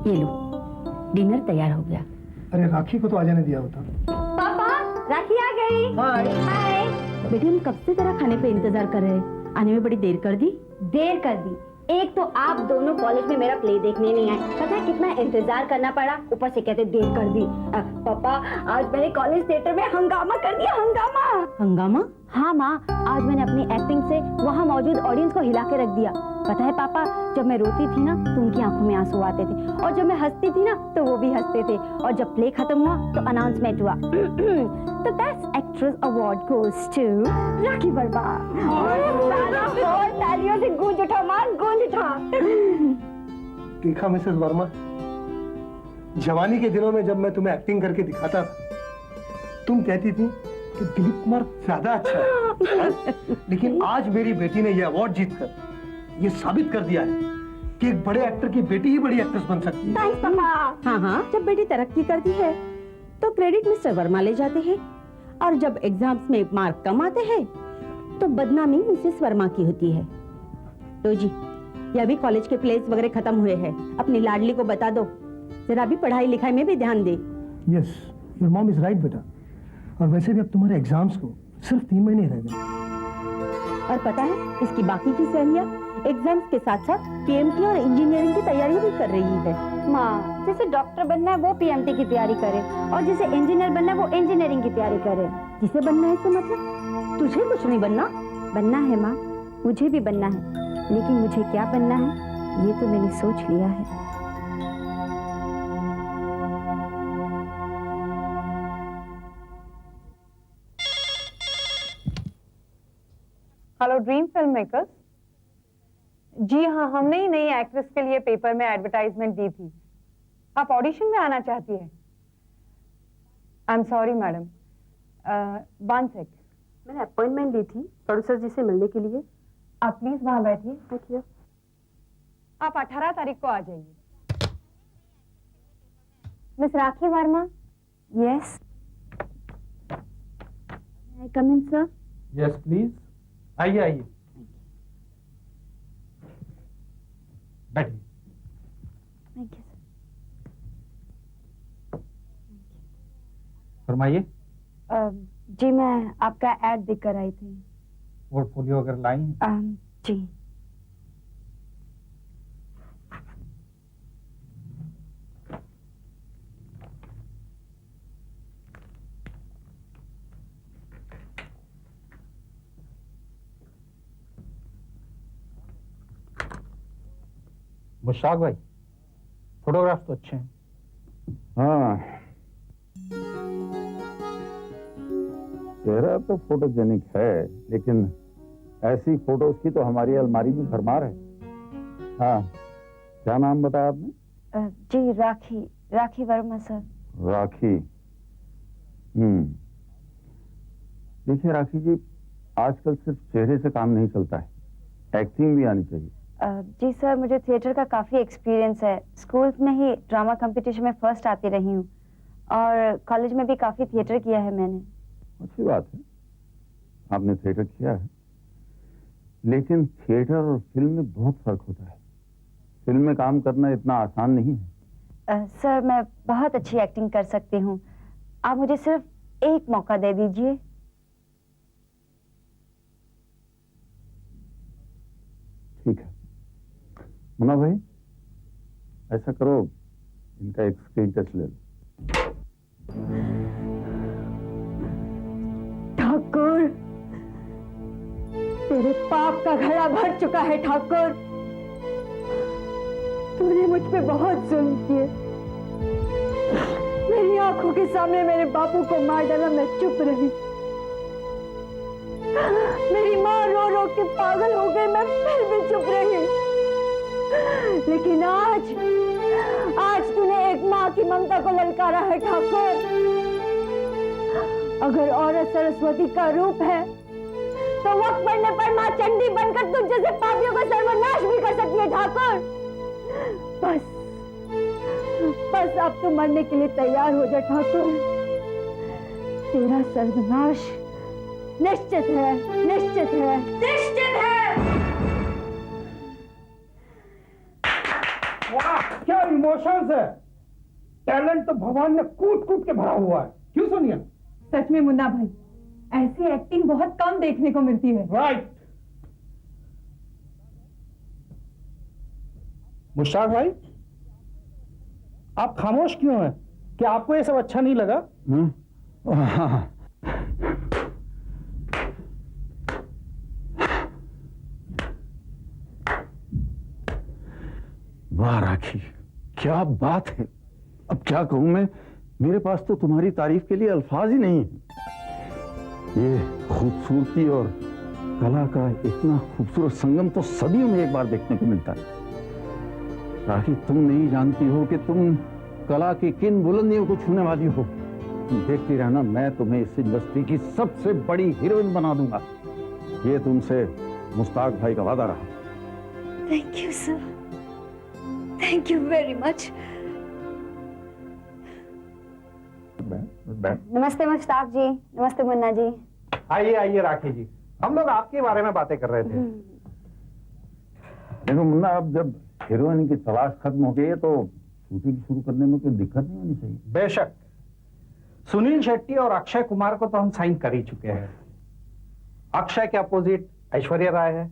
ये लो, डिनर तैयार हो गया। अरे राखी को तो आ जाने दिया होता। पापा, राखी आ गई। हाय। हाय। बेटी हम कब से तेरा खाने पे इंतजार कर रहे हैं, आने में बड़ी देर कर दी। देर कर दी? एक तो आप दोनों कॉलेज में मेरा प्ले देखने नहीं आए, पता है कितना इंतजार करना पड़ा, ऊपर से कहते देर कर दी। पापा आज मैंने कॉलेज थिएटर में हंगामा कर दिया, हंगामा। हंगामा? हाँ माँ, आज मैंने अपनी एक्टिंग से वहाँ मौजूद ऑडियंस को हिला के रख दिया। पता है पापा, जब मैं रोती थी ना तो उनकी आंखों में आंसू आते थे, और जब मैं हंसती थी ना तो वो भी हंसते थे, और जब प्ले खत्म हुआ तो अनाउंसमेंट हुआ, the best actress award goes to Rakhi Verma. सारा हॉल तालियों से गूंज उठा, मान गूंज उठा। देखा मिसेस वर्मा, जवानी के दिनों में जब मैं तुम्हें एक्टिंग करके दिखाता था, तुम कहती थी कि दिलीप कुमार ज्यादा अच्छा है। लेकिन आज मेरी बेटी ने यह अवार्ड जीतकर ये साबित कर दिया है कि एक बड़े एक्टर की बेटी ही बड़ी एक्ट्रेस बन सकती है। थैंक्स पापा। हाँ हाँ, जब बेटी तरक्की करती है तो क्रेडिट मिस्टर वर्मा ले जाते हैं, और जब एग्जाम्स में मार्क कम आते हैं तो बदनामी मिसेस वर्मा की होती है। तो जी, ये अभी कॉलेज के प्लेस वगैरह खत्म हुए हैं, अपनी लाडली को बता दो जरा भी पढ़ाई लिखाई में भी ध्यान दे। Yes, your mom is right बेटा। और वैसे भी अब तुम्हारे एग्जाम्स को सिर्फ 3 महीने रह गए। और पता है, इसकी बाकी की सहेलियां एग्जाम्स के साथ साथ पीएमटी और इंजीनियरिंग की तैयारी भी कर रही है। माँ, जिसे डॉक्टर बनना है वो पीएमटी की तैयारी करे, और जिसे इंजीनियर बनना है वो इंजीनियरिंग की तैयारी करे। जिसे बनना है इससे मतलब तुझे कुछ नहीं बनना? बनना है माँ, मुझे भी बनना है, लेकिन मुझे क्या बनना है ये तो मैंने सोच लिया है। Hello dream film makers. जी हाँ, हमने ही नई एक्ट्रेस के लिए पेपर में एडवर्टाइजमेंट दी थी। आप ऑडिशन में आना चाहती है? आई एम सॉरी मैडम, 1 सेक। मैंने अपॉइंटमेंट ली थी प्रोड्यूसर जी से मिलने के लिए। आप प्लीज वहां बैठिए। Thank you. आप 18 तारीख को आ जाइए। Miss rakhi Verma. Yes, I come in sir? Yes please, आइए आइए, बैठिए। Thank you sir. फरमाइए। जी मैं आपका ऐड देख कर आई थी। पोर्टफोलियो अगर लाई हैं? जी। मुश्ताक भाई, फोटोग्राफ तो अच्छे हैं। हाँ, चेहरा तो फोटोजेनिक है, लेकिन ऐसी फोटोज की तो हमारी अलमारी में भरमार है। हाँ, क्या नाम बताया आपने? जी राखी वर्मा सर। राखी। देखिए राखी जी, आजकल सिर्फ चेहरे से काम नहीं चलता है, एक्टिंग भी आनी चाहिए। जी सर, मुझे थिएटर का काफी एक्सपीरियंस है। स्कूल में ही ड्रामा कंपटीशन में फर्स्ट आती रही हूँ, और कॉलेज में भी काफी थिएटर किया है मैंने। अच्छी बात है, आपने थिएटर किया है, लेकिन थिएटर और फिल्म में बहुत फर्क होता है। फिल्म में काम करना इतना आसान नहीं है। सर मैं बहुत अच्छी एक्टिंग कर सकती हूँ, आप मुझे सिर्फ एक मौका दे दीजिए। ठीक है मुन्ना भाई, ऐसा करो, इनका एक स्क्रीन टेस्ट ले लो। ठाकुर, तेरे पाप का घड़ा भर चुका है ठाकुर। तूने मुझ पे बहुत जुल्म किए, मेरी आंखों के सामने मेरे बापू को मार डाला, मैं चुप रही। मेरी माँ रो रो के पागल हो गई, मैं फिर भी चुप रही। लेकिन आज तूने एक माँ की ममता को ललकारा है ठाकुर। अगर औरत सरस्वती का रूप है तो वक्त पड़ने पर माँ चंडी बनकर तुझ जैसे पापियों का सर्वनाश भी कर सकती है ठाकुर। बस अब तू मरने के लिए तैयार हो जा ठाकुर। तेरा सर्वनाश निश्चित है, निश्चित है, निश्चित है। वाह, क्या इमोशंस है। टैलेंट तो भगवान ने कूट कूट के भरा हुआ है, क्यों सोनिया? सच में मुन्ना भाई, ऐसी एक्टिंग बहुत कम देखने को मिलती है। राइट। मुश्ताक भाई, आप खामोश क्यों हैं? क्या आपको ये सब अच्छा नहीं लगा? हाँ। वाह राखी, क्या बात है। अब क्या कहूं मैं, मेरे पास तो तुम्हारी तारीफ के लिए अल्फाज ही नहीं है। ये खूबसूरती और कला का इतना खूबसूरत संगम तो सदियों में एक बार देखने को मिलता है। राखी, तुम नहीं जानती हो कि तुम कला की किन बुलंदियों को छूने वाली हो। देखती रहना, मैं तुम्हें इस इंडस्ट्री की सबसे बड़ी हीरोइन बना दूंगा। ये तुमसे मुश्ताक भाई का वादा रहा। Thank you sir, thank you very much. नमस्ते मुश्ताक जी, नमस्ते मुन्ना जी। आइए आइए राखी जी, हम लोग आपके बारे में बातें कर रहे थे। देखो मुन्ना, अब जब हीरोइन की तलाश खत्म हो गई है तो शूटिंग शुरू करने में कोई दिक्कत नहीं होनी चाहिए। बेशक। सुनील शेट्टी और अक्षय कुमार को तो हम साइन कर ही चुके हैं। अक्षय के अपोजिट ऐश्वर्या राय है।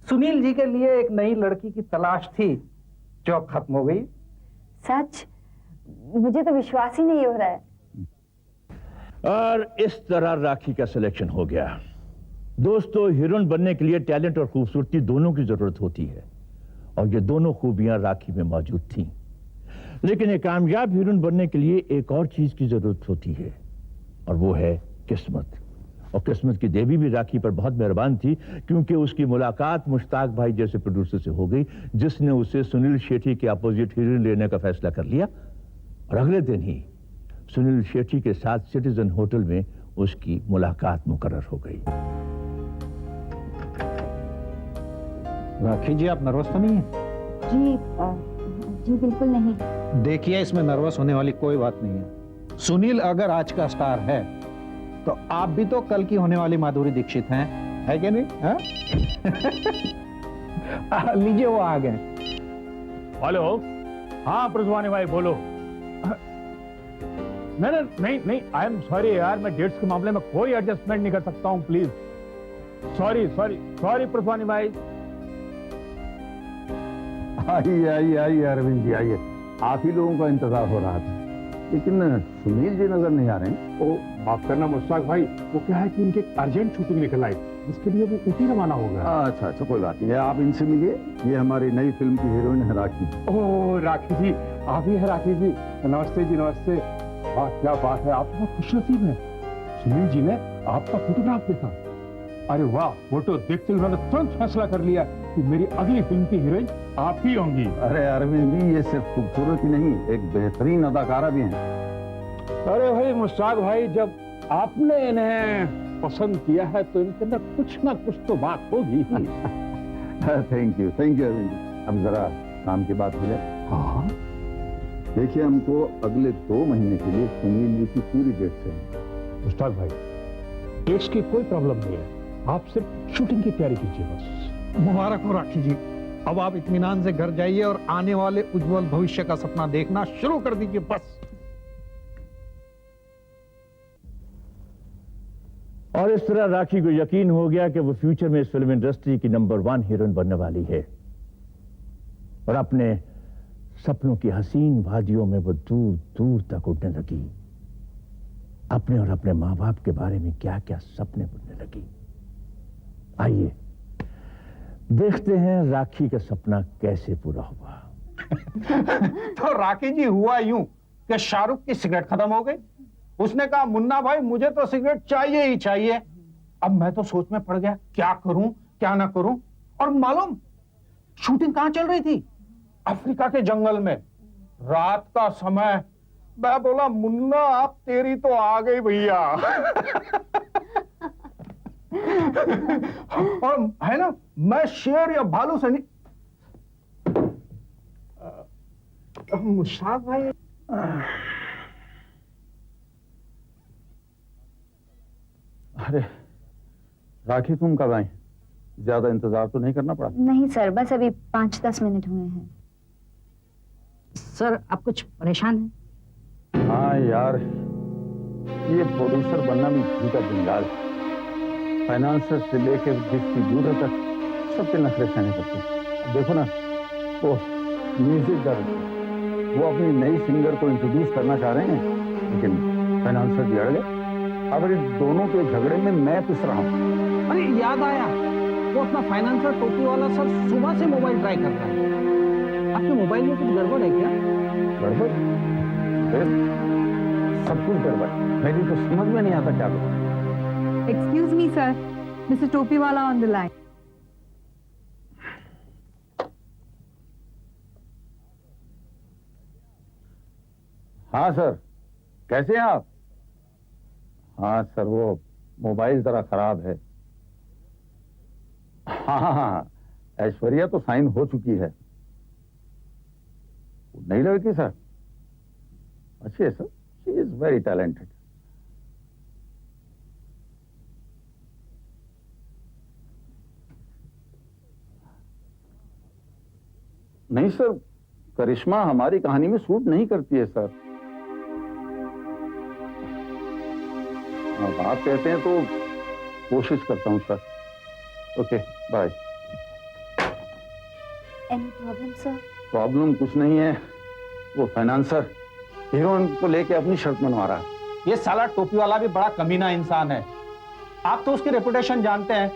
सुनील जी के लिए एक नई लड़की की तलाश थी जो अब खत्म हो गई। सच? मुझे तो विश्वास ही नहीं हो रहा है। और इस तरह राखी का सिलेक्शन हो गया। दोस्तों, हीरोइन बनने के लिए टैलेंट और खूबसूरती दोनों की जरूरत होती है, और ये दोनों खूबियां राखी में मौजूद थीं। लेकिन एक कामयाब हीरोइन बनने के लिए एक और चीज की जरूरत होती है, और वो है किस्मत। और किस्मत की देवी भी राखी पर बहुत मेहरबान थी, क्योंकि उसकी मुलाकात मुश्ताक भाई जैसे प्रोड्यूसर से हो गई, जिसने उसे सुनील शेट्टी के अपोजिट हीरोइन लेने का फैसला कर लिया। और अगले दिन ही सुनील शेट्टी के साथ सिटीजन होटल में उसकी मुलाकात मुकर्रर हो गई। राखी जी, आप नर्वस तो नहीं है? जी बिल्कुल नहीं। देखिए, इसमें नर्वस होने वाली कोई बात नहीं है। सुनील अगर आज का स्टार है तो आप भी तो कल की होने वाली माधुरी दीक्षित हैं, है क्या नहीं? लीजिए, वो आ गए। हेलो। हाँ प्रज्वानी भाई, बोलो। नहीं, आई एम सॉरी यार, मैं डेट्स के मामले में कोई एडजस्टमेंट नहीं कर सकता हूँ, प्लीज। सॉरी प्रज्वानी भाई। आइए अरविंद जी, आइए। आप ही लोगों का इंतजार हो रहा था, लेकिन सुनील जी नजर नहीं आ रहे हैं। ओ, माफ करना मुश्ताक भाई, वो क्या है कि उनके अर्जेंट शूटिंग निकल आई, जिसके लिए वो ऊटी रवाना हो गया। अच्छा, कोई बात नहीं है। आप इनसे मिलिए, ये हमारी नई फिल्म की हीरोइन है राखी। ओ राखी जी, आप ही है राखी जी। नमस्ते जी, नमस्ते। वाह, क्या बात है, आप बहुत खुशनसीब हैं। सुनील जी ने आपका फोटोग्राफ देखा। अरे वाह, फोटो देखते उन्होंने तुरंत फैसला कर लिया कि मेरी अगली फिल्म की हीरोइन आप ही होंगी। अरे अरविंद जी, ये सिर्फ खूबसूरत ही नहीं, एक बेहतरीन अदाकारा भी हैं। अरे भाई मुश्ताक भाई, जब आपने इन्हें पसंद किया है तो इनके अंदर कुछ ना कुछ तो बात होगी। Thank you Arvind ji. अब जरा काम की बात हो जाए। हाँ, देखिए, हमको अगले 2 महीने के लिए सुनील जी की पूरी डेट चाहिए। मुश्ताक भाई, डेट्स की कोई प्रॉब्लम नहीं है, आप सिर्फ शूटिंग की तैयारी कीजिए बस। मुबारक हो राखी जी। अब आप इत्मीनान से घर जाइए और आने वाले उज्जवल भविष्य का सपना देखना शुरू कर दीजिए बस। और इस तरह राखी को यकीन हो गया कि वो फ्यूचर में इस फिल्म इंडस्ट्री की नंबर 1 हीरोइन बनने वाली है, और अपने सपनों की हसीन वादियों में वो दूर दूर तक उड़ने लगी। अपने और अपने माँ बाप के बारे में क्या क्या सपने बुनने लगी। आइए देखते हैं राखी का सपना कैसे पूरा हुआ। तो राखी जी, हुआ यूं कि शाहरुख की सिगरेट खत्म हो गई। उसने कहा, मुन्ना भाई मुझे तो सिगरेट चाहिए ही चाहिए। अब मैं तो सोच में पड़ गया, क्या करूं क्या ना करूं। और मालूम शूटिंग कहां चल रही थी? अफ्रीका के जंगल में, रात का समय। मैं बोला, मुन्ना आप तेरी तो आ गई भैया। और है ना, मैं शेर या भालू से नहीं। मुश्ताक भाई, अरे राखी, तुम कब आई? ज्यादा इंतजार तो नहीं करना पड़ा? नहीं सर, बस अभी 5-10 मिनट हुए हैं। सर आप कुछ परेशान हैं? हाँ यार, ये प्रोड्यूसर बनना भी घी का जंजाल है। फाइनेंसर से लेके डिस्ट्रीब्यूटर तक सबके नखरे सहने पड़ते हैं। अब देखो ना, वो म्यूजिक डायरेक्टर वो अपनी नई सिंगर को इंट्रोड्यूस करना चाह रहे हैं, लेकिन फाइनेंसर जी अड़ गए। अब इन दोनों के झगड़े में मैं पिस रहा हूँ। अरे याद आया, वो अपना फाइनेंसर टोपी वाला सर सुबह से मोबाइल ट्राई कर रहा है। आपके मोबाइल में कुछ गड़बड़ है क्या? गड़बड़? फिर सब कुछ गड़बड़। मेरी तो समझ में नहीं आता क्या करूं। Excuse me, sir. Mr. Topiwala on the line. हाँ सर, कैसे हैं आप? हाँ सर, वो मोबाइल जरा खराब है। हाँ हाँ हाँ, ऐश्वर्या तो साइन हो चुकी है। नई लड़की सर अच्छी है sir, she is very talented. नहीं सर, करिश्मा हमारी कहानी में सूट नहीं करती है सर। अब आप कहते हैं तो कोशिश करता हूं sir. Okay bye. Any problem sir? Problem कुछ नहीं है, वो फाइनेंसर हीरोइन को लेके अपनी शर्त मनवा रहा है। ये साला टोपी वाला भी बड़ा कमीना इंसान है। आप तो उसकी रेपुटेशन जानते हैं,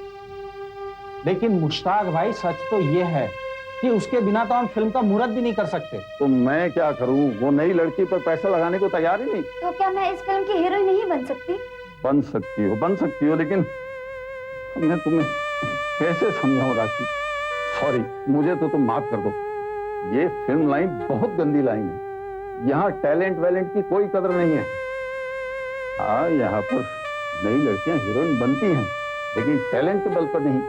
लेकिन मुश्ताक भाई सच तो ये है कि उसके बिना तो हम फिल्म का मुहूर्त भी नहीं कर सकते। तो मैं क्या करूं? वो नई लड़की पर पैसा लगाने को तैयार ही नहीं। तो क्या मैं इस फिल्म की हीरोइन नहीं बन सकती? बन सकती हो, लेकिन मैं तुम्हें कैसे समझाऊं राखी? सॉरी, मुझे तो तुम माफ कर दो। ये फिल्म लाइन बहुत गंदी लाइन है। यहाँ टैलेंट वैलेंट की कोई कदर नहीं है। हाँ, यहाँ पर नई लड़कियां हीरोइन बनती हैं, लेकिन टैलेंट के बल पर नहीं।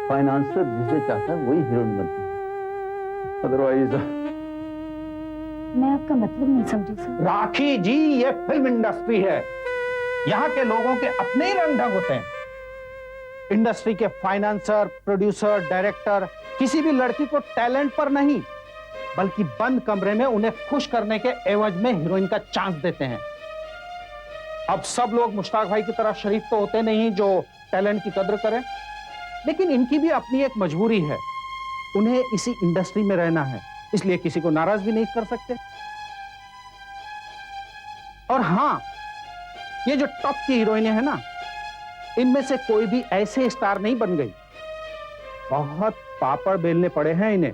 फाइनेंसर जिसे चाहता है वही हीरोइन बनती है, अदरवाइज। मैं आपका मतलब नहीं समझी सर। राखी जी, ये फिल्म इंडस्ट्री है। यहाँ के लोगों के अपने ही रंग ढंग होते हैं। इंडस्ट्री के फाइनेंसर, प्रोड्यूसर, डायरेक्टर किसी भी लड़की को टैलेंट पर नहीं, बल्कि बंद कमरे में उन्हें खुश करने के एवज में हीरोइन का चांस देते हैं। अब सब लोग मुश्ताक भाई की तरह शरीफ तो होते नहीं जो टैलेंट की कद्र करें, लेकिन इनकी भी अपनी एक मजबूरी है। उन्हें इसी इंडस्ट्री में रहना है, इसलिए किसी को नाराज भी नहीं कर सकते। और हां, ये जो टॉप की हीरोइनें हैं ना, इनमें से कोई भी ऐसे स्टार नहीं बन गई। बहुत पापड़ बेलने पड़े हैं इन्हें।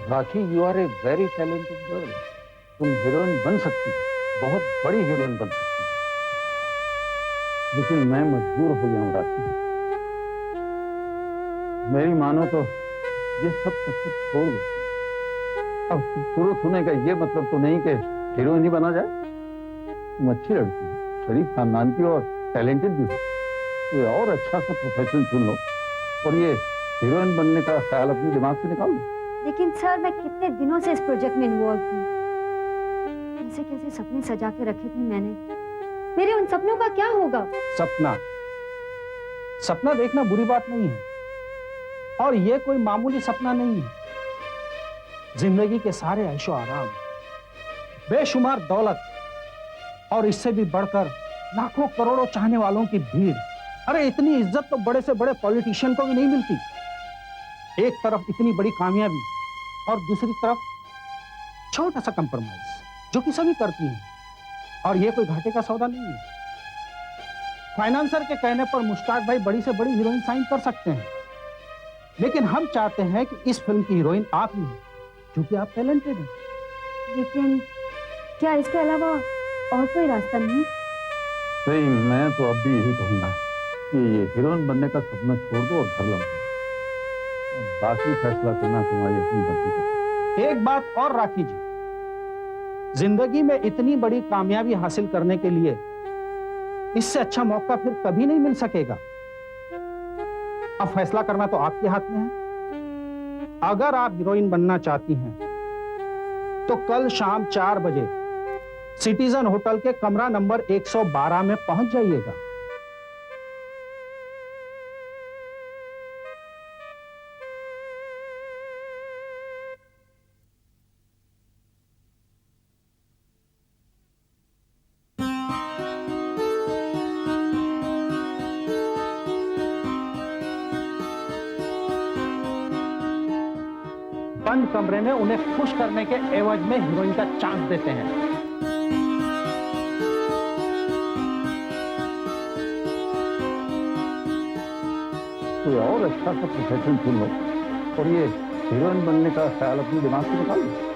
Rakhi, you are a very talented girl. तुम हीरोइन बन सकती हो, बहुत बड़ी हीरोइन बन सकती हो, लेकिन मैं मजबूर हो गया हूं राखी। मेरी मानो तो ये सब सब छोड़ दो। अब खूबसूरत होने का ये मतलब तो नहीं कि हीरोइन ही बना जाए। तुम अच्छी लड़की हो, शरीफ खानदान की और टैलेंटेड भी हो, कोई और अच्छा सा प्रोफेशन चुन लो और ये हीरोइन बनने का ख्याल अपने दिमाग से निकाल दो। लेकिन सर, मैं कितने दिनों से इस प्रोजेक्ट में इन्वॉल्व हूँ। कैसे कैसे सपने सजा के रखे थे मैंने। मेरे उन सपनों का क्या होगा? सपना देखना बुरी बात नहीं है, और ये कोई मामूली सपना नहीं है। जिंदगी के सारे ऐशो आराम, बेशुमार दौलत, और इससे भी बढ़कर लाखों करोड़ों चाहने वालों की भीड़। अरे इतनी इज्जत तो बड़े से बड़े पॉलिटिशियन को भी नहीं मिलती। एक तरफ इतनी बड़ी कामयाबी और दूसरी तरफ छोटा सा कंप्रोमाइज जो कि सभी करती हैं, और ये कोई घाटे का सौदा नहीं है। फाइनेंसर के कहने पर मुश्ताक भाई बड़ी से बड़ी हीरोइन साइन कर सकते हैं, लेकिन हम चाहते हैं कि इस फिल्म की हीरोइन आप ही हैं, क्योंकि आप टैलेंटेड हैं। लेकिन क्या इसके अलावा और कोई रास्ता नहीं? सही, मैं तो अब भी यही कहूंगा कि ये हीरोइन बनने का सपना छोड़ दो और घर लौटो। बाकी फैसला करना तुम्हारी अपनी मर्जी का। एक बात और राखी जी, जिंदगी में इतनी बड़ी कामयाबी हासिल करने के लिए इससे अच्छा मौका फिर कभी नहीं मिल सकेगा। अब फैसला करना तो आपके हाथ में है। अगर आप हीरोइन बनना चाहती हैं तो कल शाम 4 बजे सिटीजन होटल के कमरा नंबर 112 में पहुंच जाइएगा। कमरे में उन्हें खुश करने के एवज में हीरोइन का चांस देते हैं। कोई और अच्छा सा प्रोफेशन चुन लो और ये हीरोइन बनने का ख्याल अपने दिमाग से निकाल लो।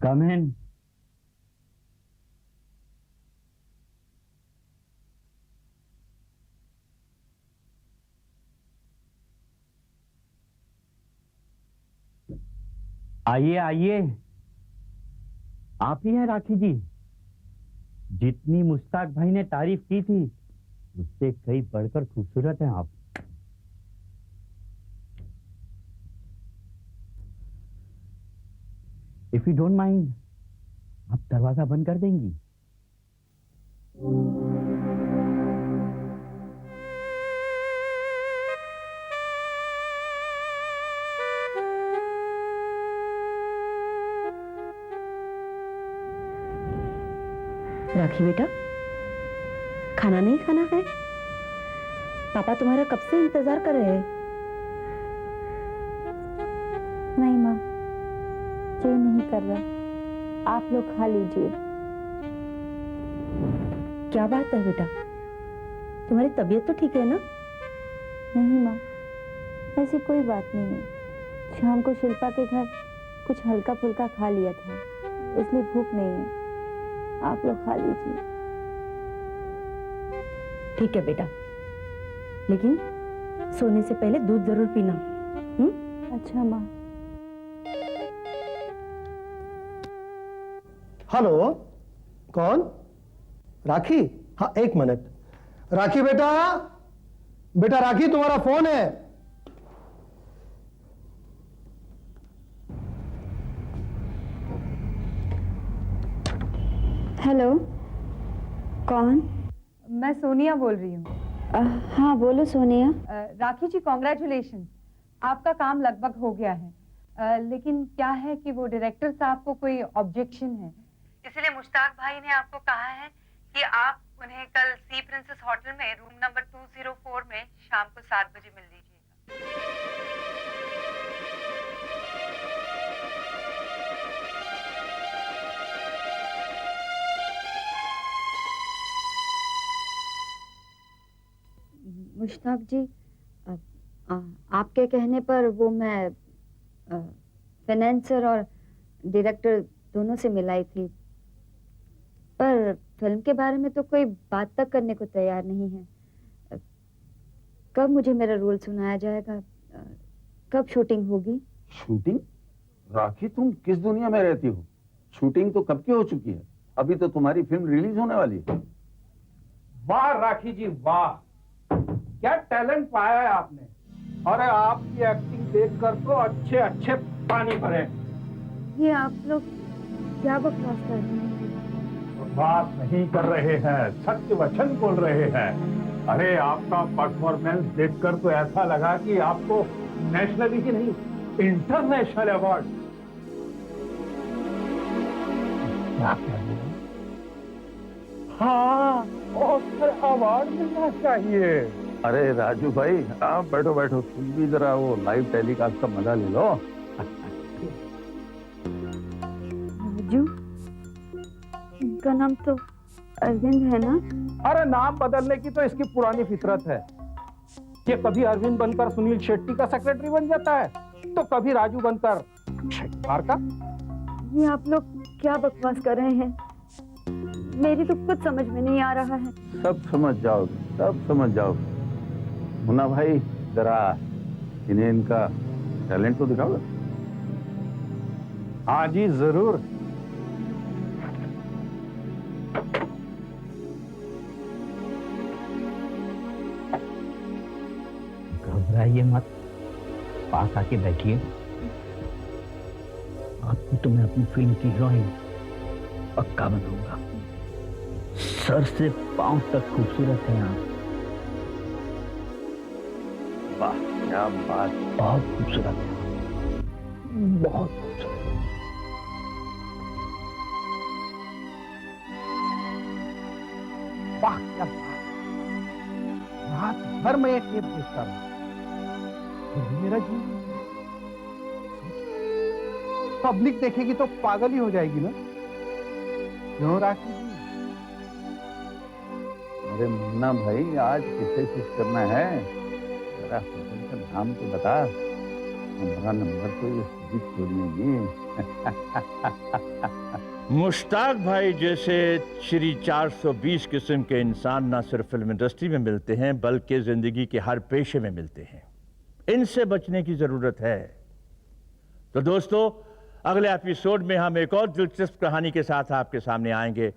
Come in. आइए आइए, आप ही हैं राखी जी। जितनी मुश्ताक भाई ने तारीफ की थी उससे कई बढ़कर खूबसूरत हैं आप। इफ यू डोंट माइंड, आप दरवाजा बंद कर देंगी? राखी बेटा, खाना नहीं खाना है? पापा तुम्हारा कब से इंतजार कर रहे हैं। नहीं माँ, जी नहीं कर रहा, आप लोग खा लीजिए। क्या बात है बेटा, तुम्हारी तबीयत तो ठीक है ना? नहीं माँ, ऐसी कोई बात नहीं है। शाम को शिल्पा के घर कुछ हल्का फुल्का खा लिया था, इसलिए भूख नहीं है। आप लोग खा लीजिए। ठीक है बेटा, लेकिन सोने से पहले दूध जरूर पीना। अच्छा माँ। हेलो, कौन? राखी? हाँ, एक मिनट। राखी बेटा, बेटा राखी, तुम्हारा फोन है। हेलो, कौन? मैं सोनिया बोल रही हूँ। हाँ बोलो सोनिया। राखी जी, कॉन्ग्रेचुलेशन, आपका काम लगभग हो गया है। लेकिन क्या है कि वो डायरेक्टर साहब को कोई ऑब्जेक्शन है, इसलिए मुश्ताक भाई ने आपको कहा है कि आप उन्हें कल सी प्रिंसेस होटल में रूम नंबर 204 में शाम को 7 बजे मिल लीजिएगा। मुश्ताक जी, आपके कहने पर वो मैं फाइनेंसर और डायरेक्टर दोनों से मिलाई थी, पर फिल्म के बारे में तो कोई बात तक करने को तैयार नहीं है। कब मुझे मेरा रोल सुनाया जाएगा? कब शूटिंग होगी? शूटिंग? राखी, तुम किस दुनिया में रहती हो? शूटिंग तो कब की हो चुकी है, अभी तो तुम्हारी फिल्म रिलीज होने वाली है। वाह राखी जी वाह, क्या टैलेंट पाया है आपने। अरे आपकी एक्टिंग देखकर तो अच्छे अच्छे पानी भरे। ये आप लोग क्या बकवास कर रहे हैं? बात नहीं कर रहे हैं, सत्य वचन बोल रहे हैं। अरे आपका परफॉर्मेंस देखकर तो ऐसा लगा कि आपको नेशनल ही नहीं, इंटरनेशनल अवार्ड। क्या कह रहे हैं? हाँ, ऑस्कर अवार्ड मिलना चाहिए। अरे राजू भाई, आप बैठो बैठो, तुम भी जरा वो लाइव टेलीकास्ट का मजा ले लो। राजू, इनका नाम तो अरविंद है ना? अरे नाम बदलने की तो इसकी पुरानी फितरत है। ये कभी अरविंद बनकर सुनील शेट्टी का सेक्रेटरी बन जाता है, तो कभी राजू बनकर अक्षय कुमार का। ये आप लोग क्या बकवास कर रहे हैं? मेरी तो कुछ समझ में नहीं आ रहा है। सब समझ जाओगे, सब समझ जाओगे। मुन्ना भाई, जरा इन्हें इनका टैलेंट तो दिखाओगे। हाँ जी जरूर। घबराइए मत, पास आके बैठिए। आपको तो मैं अपनी फिल्म की हीरोइन पक्का बनाऊंगा। सर से पांव तक खूबसूरत हैं आप। वाह क्या बात, बहुत खूबसूरत है, बहुत खूबसूरत। वाह क्या बात, रात भर मैं ये टेप देखता रहा, फिर भी मेरा जी नहीं। पब्लिक देखेगी तो पागल ही हो जाएगी ना, क्यों राखी जी? अरे मुन्ना भाई, आज किसे खुश करना है? जरा होटल का नाम तो बता, हमारा नंबर तो ये सीधी छोड़ने मुश्ताक भाई जैसे श्री 420 किस्म के इंसान ना सिर्फ फिल्म इंडस्ट्री में मिलते हैं बल्कि जिंदगी के हर पेशे में मिलते हैं। इनसे बचने की जरूरत है। तो दोस्तों, अगले एपिसोड में हम एक और दिलचस्प कहानी के साथ आपके सामने आएंगे।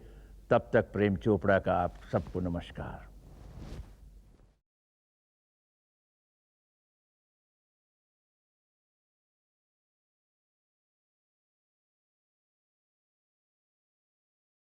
तब तक प्रेम चोपड़ा का आप सबको नमस्कार।